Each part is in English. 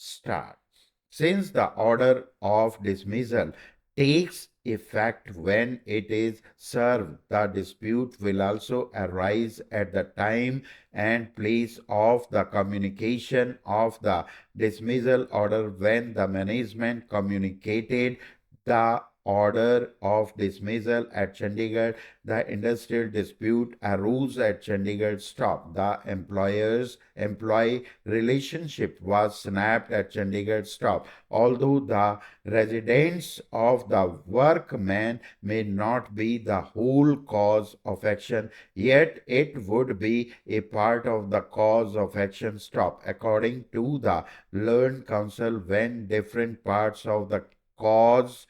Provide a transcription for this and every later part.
start. Since the order of dismissal takes effect when it is served, the dispute will also arise at the time and place of the communication of the dismissal order when the management communicated the order of dismissal at Chandigarh. The industrial dispute arose at Chandigarh stop. The employee relationship was snapped at Chandigarh stop. Although the residence of the workman may not be the whole cause of action, yet it would be a part of the cause of action stop. According to the learned counsel, when different parts of the cause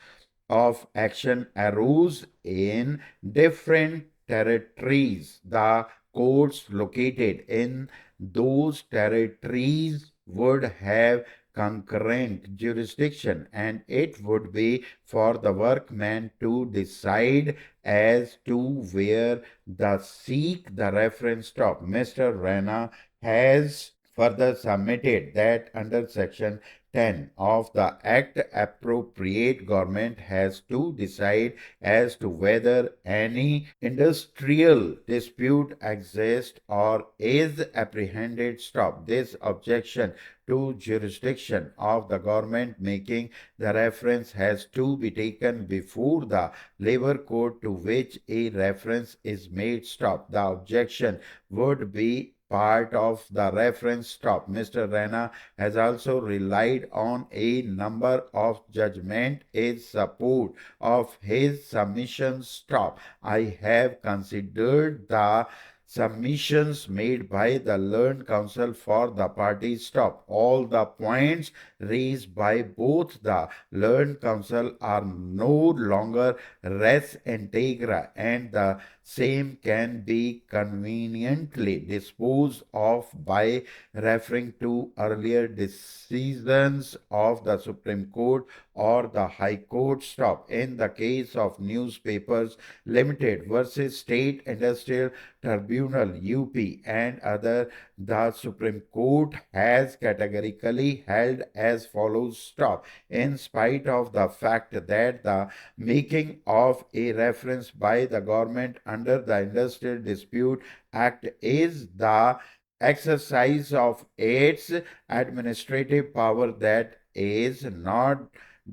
of action arose in different territories, the courts located in those territories would have concurrent jurisdiction, and it would be for the workman to decide as to where the seek the reference stop. Mr. Rana has further submitted that under section 10 of the Act, appropriate government has to decide as to whether any industrial dispute exists or is apprehended. Stop. This objection to jurisdiction of the government making the reference has to be taken before the labor court to which a reference is made. Stop. The objection would be part of the reference. Stop. Mr. Rana has also relied on a number of judgments in support of his submissions. Stop. I have considered the submissions made by the learned counsel for the parties. Stop. All the points raised by both the learned counsel are no longer res integra, and the same can be conveniently disposed of by referring to earlier decisions of the Supreme Court or the High Court. Stop. In the case of Newspapers Limited versus State Industrial Tribunal UP and other, the Supreme Court has categorically held as follows. Stop. In spite of the fact that the making of a reference by the government under the Industrial Dispute Act is the exercise of its administrative power, that is not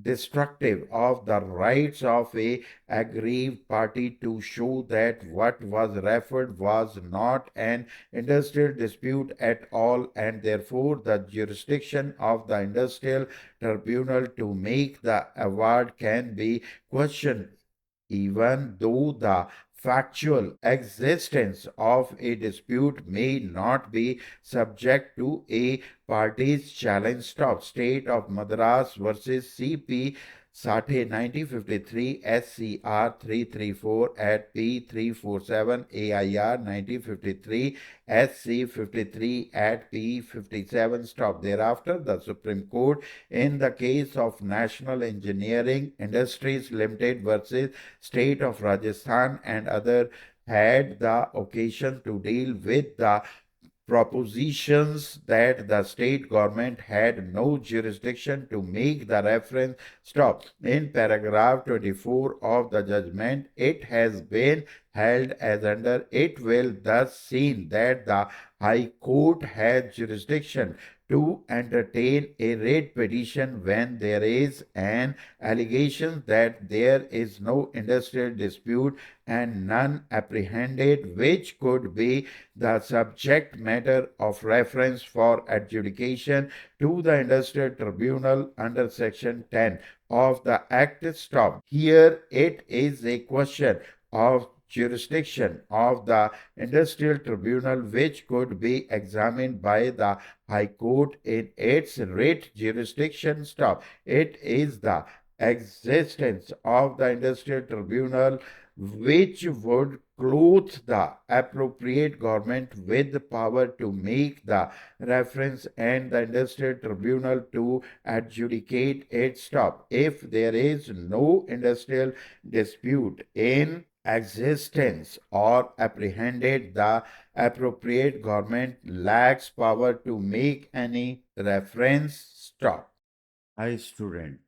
destructive of the rights of a aggrieved party to show that what was referred was not an industrial dispute at all, and therefore the jurisdiction of the industrial tribunal to make the award can be questioned, even though the factual existence of a dispute may not be subject to a party's challenge. Stop. State of Madras versus CP Sathe 1953 SCR 334 at P 347 AIR 1953 SC 53 at P 57. Stop. Thereafter, the Supreme Court in the case of National Engineering Industries Limited versus State of Rajasthan and other had the occasion to deal with the propositions that the state government had no jurisdiction to make the reference. Stop. In paragraph 24 of the judgment, it has been held as under it will thus seen that the High Court has jurisdiction to entertain a writ petition when there is an allegation that there is no industrial dispute and none apprehended, which could be the subject matter of reference for adjudication to the industrial tribunal under section 10 of the Act. Stop. Here it is a question of jurisdiction of the industrial tribunal, which could be examined by the High Court in its writ jurisdiction. Stop. It is the existence of the industrial tribunal which would clothe the appropriate government with the power to make the reference and the industrial tribunal to adjudicate it. Stop. If there is no industrial dispute in existence or apprehended, the appropriate government lacks power to make any reference stop. Hi student,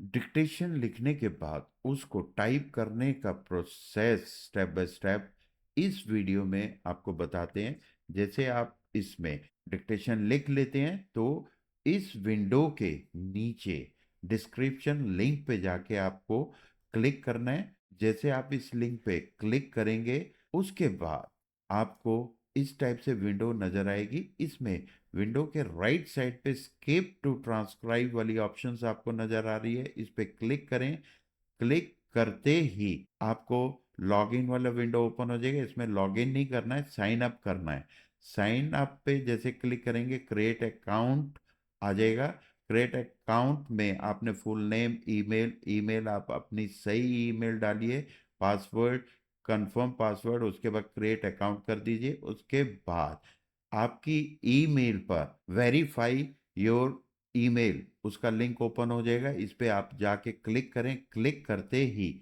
dictation लिखने के बाद उसको type करने का process step by step इस video में आपको बताते हैं। जैसे आप इसमें डिक्टेशन लिख लेते हैं तो इस विंडो के नीचे डिस्क्रिप्शन लिंक पे जाके आपको क्लिक करना है। जैसे आप इस लिंक पे क्लिक करेंगे उसके बाद आपको इस टाइप से विंडो नजर आएगी। इसमें विंडो के राइट साइड पे स्किप टू ट्रांसक्राइब वाली ऑप्शंस आपको नजर आ रही है, इस पे क्लिक करें। क्लिक करते ही आपको लॉगिन वाला विंडो ओपन हो जाएगा। इसमें लॉगिन नहीं करना है, साइन अप करना है। साइन अप पे जैसे क्लिक करेंगे क्रिएट अकाउंट आ जाएगा। क्रिएट अकाउंट में आपने फुल नेम, ईमेल, ईमेल आप अपनी सही ईमेल डालिए, पासवर्ड, कंफर्म पासवर्ड, उसके बाद क्रिएट अकाउंट कर दीजिए। उसके बाद आपकी ईमेल पर वेरीफाई योर ईमेल उसका लिंक ओपन हो जाएगा। इस पे आप जाके क्लिक करें। क्लिक करते ही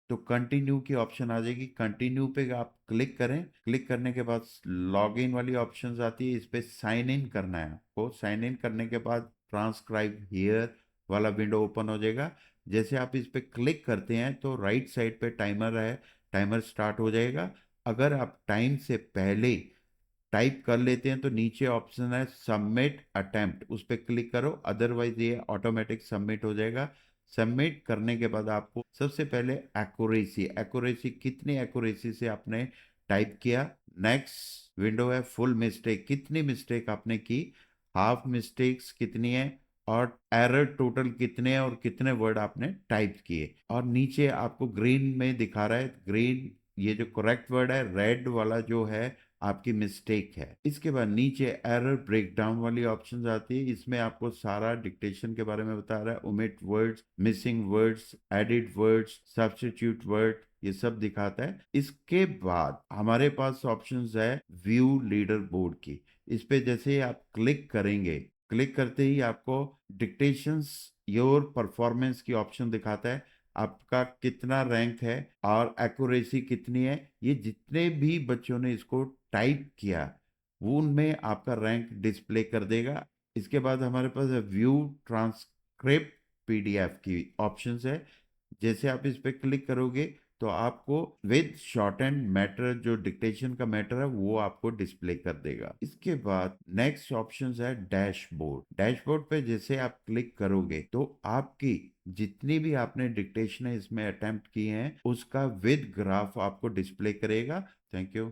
तो कंटिन्यू की ऑप्शन आ जाएगी। कंटिन्यू पे आप क्लिक करें। क्लिक करने के बाद लॉगिन वाली ऑप्शन आती है, इस पे साइन इन करना है आपको। साइन इन करने के बाद ट्रांसक्राइब हियर वाला विंडो ओपन हो जाएगा। जैसे आप इस पे क्लिक करते हैं तो राइट साइड पे टाइमर है, टाइमर स्टार्ट हो जाएगा। अगर आप टाइम से पहले टाइप कर लेते हैं तो नीचे ऑप्शन है सबमिट अटेम्प्ट, उस पर क्लिक करो, अदरवाइज ये ऑटोमेटिक सबमिट हो जाएगा। सबमिट करने के बाद आपको सबसे पहले एक्यूरेसी, एक्यूरेसी कितनी एक्यूरेसी से आपने टाइप किया। नेक्स्ट विंडो है फुल मिस्टेक, कितनी मिस्टेक आपने की, हाफ मिस्टेक्स कितनी है, और एरर टोटल कितने हैं और कितने वर्ड आपने टाइप किए। और नीचे आपको ग्रीन में दिखा रहा है, ग्रीन ये जो करेक्ट वर्ड है, रेड वाला जो है आपकी मिस्टेक है। इसके बाद नीचे एरर ब्रेकडाउन वाली ऑप्शन आती है, इसमें आपको सारा डिक्टेशन के बारे में बता रहा है। Omit words, missing words, edit words, substitute word, ये सब दिखाता है। इसके बाद हमारे पास ऑप्शंस है व्यू लीडर बोर्ड की। इस पे जैसे ही आप क्लिक करेंगे, क्लिक करते ही आपको डिक्टेशंस योर परफॉर्मेंस की ऑप्शन दिखाता है। आपका कितना रैंक है और एक्यूरेसी कितनी है, ये जितने भी बच्चों ने इसको टाइप किया वो उनमें आपका रैंक डिस्प्ले कर देगा। इसके बाद हमारे पास व्यू ट्रांसक्रिप्ट पीडीएफ की ऑप्शंस है। जैसे आप इस पे क्लिक करोगे तो आपको विद शॉर्ट एंड मैटर जो डिक्टेशन का मैटर है वो आपको डिस्प्ले कर देगा। इसके बाद नेक्स्ट ऑप्शन है डैशबोर्ड। डैशबोर्ड पे जैसे आप क्लिक करोगे तो आपकी जितनी भी आपने डिक्टेशन है इसमें अटेम्प्ट किए हैं उसका विद ग्राफ आपको डिस्प्ले करेगा। Thank you.